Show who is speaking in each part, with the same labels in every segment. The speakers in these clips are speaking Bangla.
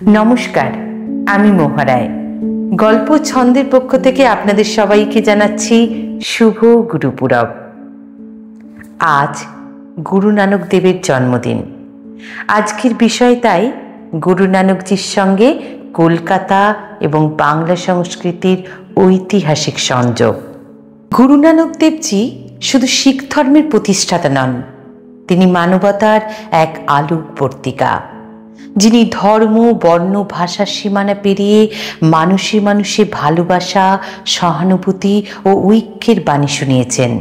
Speaker 1: নমস্কার, আমি মহারায়। গল্প ছন্দের পক্ষ থেকে আপনাদের সবাইকে জানাচ্ছি শুভ গুরুপুরব। আজ গুরু নানক দেবের জন্মদিন। আজকের বিষয় তাই গুরু নানকজির সঙ্গে কলকাতা এবং বাংলা সংস্কৃতির ঐতিহাসিক সংযোগ। গুরু নানক দেবজি শুধু শিখ ধর্মের প্রতিষ্ঠাতা নন, তিনি মানবতার এক আলোক পত্রিকা, যিনি ধর্ম, বর্ণ, ভাষার সীমানা পেরিয়ে মানুষে মানুষে ভালোবাসা, সহানুভূতি ও ঐক্যের বাণী শুনিয়েছেন।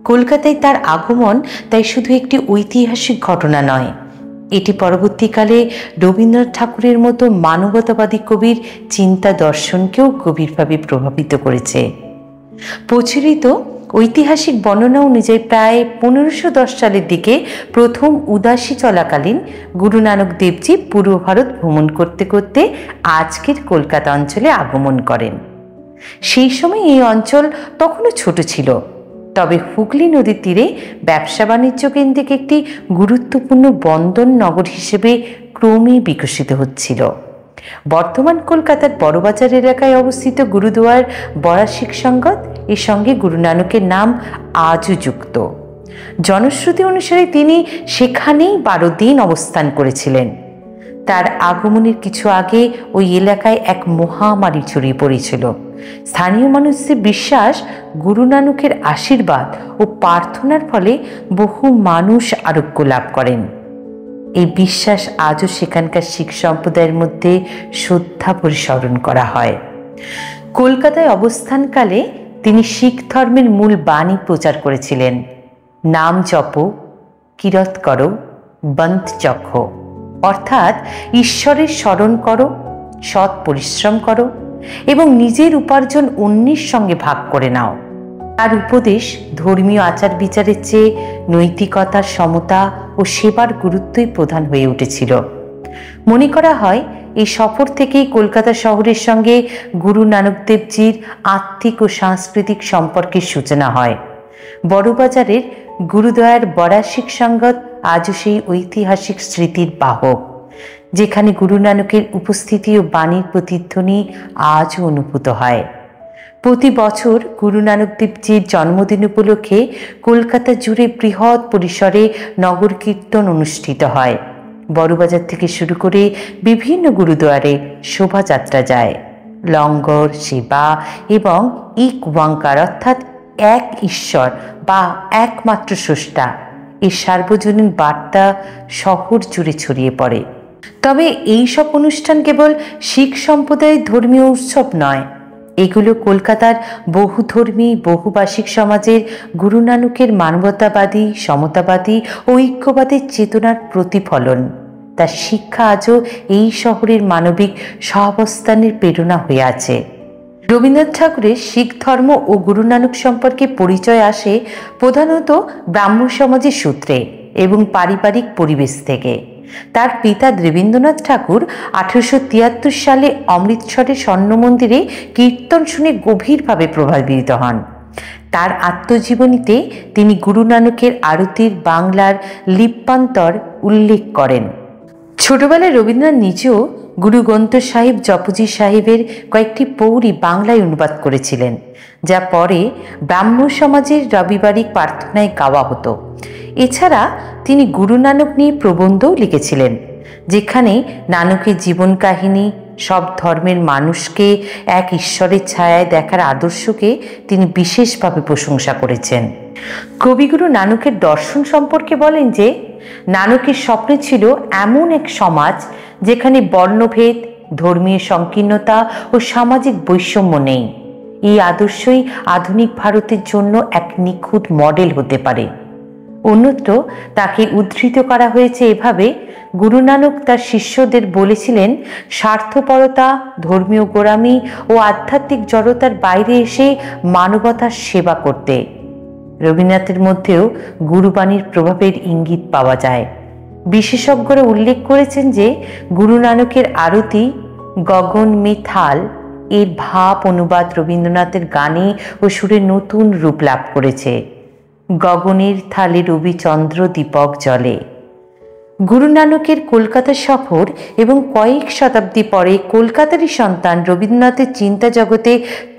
Speaker 1: কলকাতায় তার আগমন তাই শুধু একটি ঐতিহাসিক ঘটনা নয়, এটি পরবর্তীকালে রবীন্দ্রনাথ ঠাকুরের মতো মানবতাবাদী কবির চিন্তা দর্শনকেও গভীরভাবে প্রভাবিত করেছে। প্রচলিত ঐতিহাসিক বর্ণনা অনুযায়ী প্রায় 1510 সালের দিকে প্রথম উদাসী চলাকালীন গুরু নানক দেবজি পূর্ব ভারত ভ্রমণ করতে করতে আজকের কলকাতা অঞ্চলে আগমন করেন। সেই সময় এই অঞ্চল তখনও ছোট ছিল, তবে হুগলি নদীর তীরে ব্যবসা বাণিজ্য কেন্দ্রিক একটি গুরুত্বপূর্ণ বন্দর নগর হিসেবে ক্রমেই বিকশিত হচ্ছিল। বর্তমান কলকাতার বড়বাজার এলাকায় অবস্থিত গুরুদুয়ার বড়া শিখ সঙ্গত এর সঙ্গে গুরু নানকের নাম আজও যুক্ত। জনশ্রুতি অনুসারে তিনি সেখানেই 12 দিন অবস্থান করেছিলেন। তার আগমনের কিছু আগে ওই এলাকায় এক মহামারী ছড়িয়ে পড়েছিল। স্থানীয় মানুষদের বিশ্বাস, গুরু নানকের আশীর্বাদ ও প্রার্থনার ফলে বহু মানুষ আরোগ্য লাভ করেন। এই বিশ্বাস আজও সেখানকার শিখ সম্প্রদায়ের মধ্যে শ্রদ্ধা পরিস্মরণ করা হয়। কলকাতায় অবস্থানকালে তিনি শিখ ধর্মের মূল বাণী প্রচার করেছিলেন: নাম জপ, কিরত করো, বন্ত চক্ষো, অর্থাৎ ঈশ্বরের স্মরণ করো, সৎ পরিশ্রম করো এবং নিজের উপার্জন অন্যের সঙ্গে ভাগ করে নাও। তার উপদেশ ধর্মীয় আচার বিচারের চেয়ে নৈতিকতা, সমতা ও সেবার গুরুত্বই প্রধান হয়ে উঠেছিল। মনে করা হয় এই সফর থেকেই কলকাতা শহরের সঙ্গে গুরু নানক দেবজির আত্মিক ও সাংস্কৃতিক সম্পর্কের সূচনা হয়। বড়বাজারের গুরুদয়ার বড়া শিখ সঙ্গত আজও সেই ঐতিহাসিক স্মৃতির বাহক, যেখানে গুরু নানকের উপস্থিতি ও বাণীর প্রতিধ্বনি আজও অনুভূত হয়। প্রতি বছর গুরু নানক দেবজির জন্মদিন উপলক্ষে কলকাতা জুড়ে বৃহৎ পরিসরে নগর কীর্তন অনুষ্ঠিত হয়। বড়বাজার থেকে শুরু করে বিভিন্ন গুরুদুয়ারে শোভাযাত্রা যায়। লঙ্গর, সেবা এবং ইক ওয়াঙ্কার অর্থাৎ এক ঈশ্বর বা একমাত্র স্রষ্টা, এই সার্বজনীন বার্তা শহর জুড়ে ছড়িয়ে পড়ে। তবে এই সব অনুষ্ঠান কেবল শিখ সম্প্রদায়ের ধর্মীয় উৎসব নয়, এগুলো কলকাতার বহুধর্মী, বহুভাষিক সমাজের গুরু নানকের মানবতাবাদী, সমতাবাদী ও ঐক্যবাদের চেতনার প্রতিফলন। তার শিক্ষা আজও এই শহরের মানবিক সহাবস্থানের প্রেরণা হয়ে আছে। রবীন্দ্রনাথ ঠাকুরের শিখ ধর্ম ও গুরু নানক সম্পর্কে পরিচয় আসে প্রধানত ব্রাহ্ম সমাজের সূত্রে এবং পারিবারিক পরিবেশ থেকে। তার পিতা দেবেন্দ্রনাথ ঠাকুর 1873 সালে অমৃতসরের স্বর্ণ মন্দিরে কীর্তন শুনে গভীরভাবে প্রভাবিত হন। তার আত্মজীবনীতে তিনি গুরু নানকের আরতির বাংলার লিপ্যান্তর উল্লেখ করেন। ছোটবেলায় রবীন্দ্রনাথ নিজেও গুরু গ্রন্থ সাহিব জপুজি সাহেবের কয়েকটি পৌরি বাংলায় অনুবাদ করেছিলেন, যা পরে ব্রাহ্ম সমাজের রবিবারিক প্রার্থনায় গাওয়া হতো। এছাড়া তিনি গুরু নানক নিয়ে প্রবন্ধও লিখেছিলেন, যেখানে নানকের জীবন কাহিনী, সব ধর্মের মানুষকে এক ঈশ্বরের ছায়ায় দেখার আদর্শকে তিনি বিশেষভাবে প্রশংসা করেছেন। কবিগুরু নানকের দর্শন সম্পর্কে বলেন যে, নানকের স্বপ্ন ছিল এমন এক সমাজ যেখানে বর্ণভেদ, ধর্মীয় সংকীর্ণতা ও সামাজিক বৈষম্য নেই। এই আদর্শই আধুনিক ভারতের জন্য এক নিখুঁত মডেল হতে পারে। অন্যত্র তাকে উদ্ধৃত করা হয়েছে এভাবে: গুরু নানক তার শিষ্যদের বলেছিলেন স্বার্থপরতা, ধর্মীয় গোঁড়ামি ও আধ্যাত্মিক জড়তার বাইরে এসে মানবতার সেবা করতে। রবীন্দ্রনাথের মধ্যেও গুরুবাণীর প্রভাবের ইঙ্গিত পাওয়া যায়। বিশেষজ্ঞরা উল্লেখ করেছেন যে গুরু নানকের আরতি গগন মে থাল এর ভাব অনুবাদ রবীন্দ্রনাথের গানে ও সুরে নতুন রূপ লাভ করেছে। গগনের থালে রবি চন্দ্র দীপক জ্বলে। গুরু নানকের কলকাতা সফর এবং কয়েক শতাব্দী পরে কলকাতারই সন্তান রবীন্দ্রনাথের চিন্তা জগতে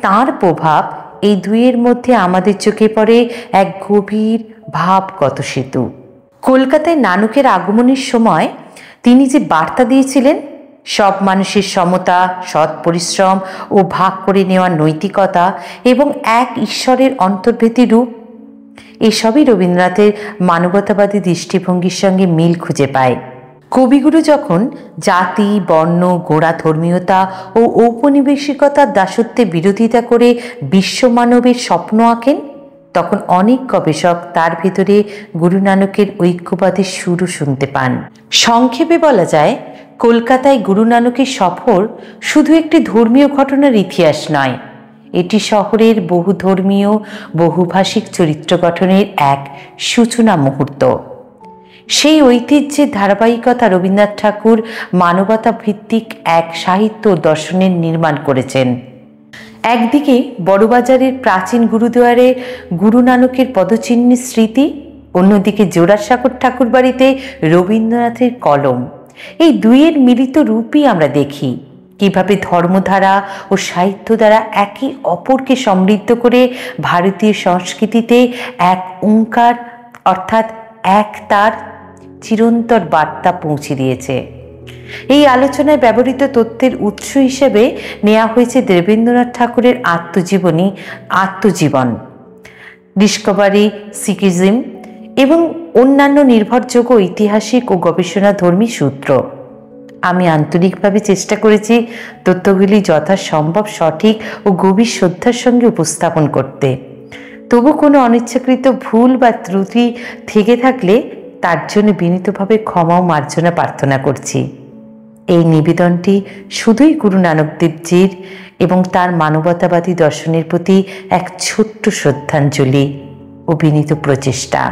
Speaker 1: তাঁর প্রভাব, এই দুইয়ের মধ্যে আমাদের চোখে পড়ে এক গভীর ভাবগত সেতু। কলকাতায় নানকের আগমনের সময় তিনি যে বার্তা দিয়েছিলেন, সব মানুষের সমতা, সৎ পরিশ্রম ও ভাগ করে নেওয়ার নৈতিকতা এবং এক ঈশ্বরের অন্তর্ভেদী রূপ, এসবই রবীন্দ্রনাথের মানবতাবাদী দৃষ্টিভঙ্গির সঙ্গে মিল খুঁজে পায়। কবিগুরু যখন জাতি, বর্ণ, গোঁড়া ধর্মীয়তা ও ঔপনিবেশিকতার দাসত্বের বিরোধিতা করে বিশ্বমানবের স্বপ্ন আঁকেন, তখন অনেক গবেষক তার ভেতরে গুরু নানকের ঐক্যবাদের সুরও শুনতে পান। সংক্ষেপে বলা যায়, কলকাতায় গুরু নানকের সফর শুধু একটি ধর্মীয় ঘটনার ইতিহাস নয়, এটি শহরের বহুধর্মীয় বহুভাষিক চরিত্র গঠনের এক সূচনা মুহূর্ত। সেই ঐতিহ্যের ধারাবাহিকতা রবীন্দ্রনাথ ঠাকুর মানবতা ভিত্তিক এক সাহিত্য দর্শনের নির্মাণ করেছেন। একদিকে বড়বাজারের প্রাচীন গুরুদুয়ারে গুরু নানকের পদচিহ্নের স্মৃতি, অন্যদিকে জোড়াসাঁকোর ঠাকুর বাড়িতে রবীন্দ্রনাথের কলম। এই দুইয়ের মিলিত রূপই আমরা দেখি কিভাবে ধর্মধারা ও সাহিত্য দ্বারা একে অপরকে সমৃদ্ধ করে ভারতীয় সংস্কৃতিতে এক ওঙ্কার অর্থাৎ এক তার চিরন্তর বার্তা পৌঁছে দিয়েছে। এই আলোচনায় ব্যবহৃত তথ্যের উৎস হিসেবে নেওয়া হয়েছে দেবেন্দ্রনাথ ঠাকুরের আত্মজীবনী আত্মজীবন, ডিসকভারি সিকিজম এবং অন্যান্য নির্ভরযোগ্য ঐতিহাসিক ও গবেষণাধর্মী সূত্র। আমি আন্তরিকভাবে চেষ্টা করেছি তথ্যগুলি যথাসম্ভব সঠিক ও গভীর শ্রদ্ধার সঙ্গে উপস্থাপন করতে। তবু কোনো অনিচ্ছাকৃত ভুল বা ত্রুটি থেকে থাকলে তার জন্য বিনীতভাবে ক্ষমা ও মার্জনা প্রার্থনা করছি। এই নিবেদনটি শুধুই গুরু নানক দেবজির এবং তার মানবতাবাদী দর্শনের প্রতি এক ছোট্ট শ্রদ্ধাঞ্জলি ও বিনীত প্রচেষ্টা।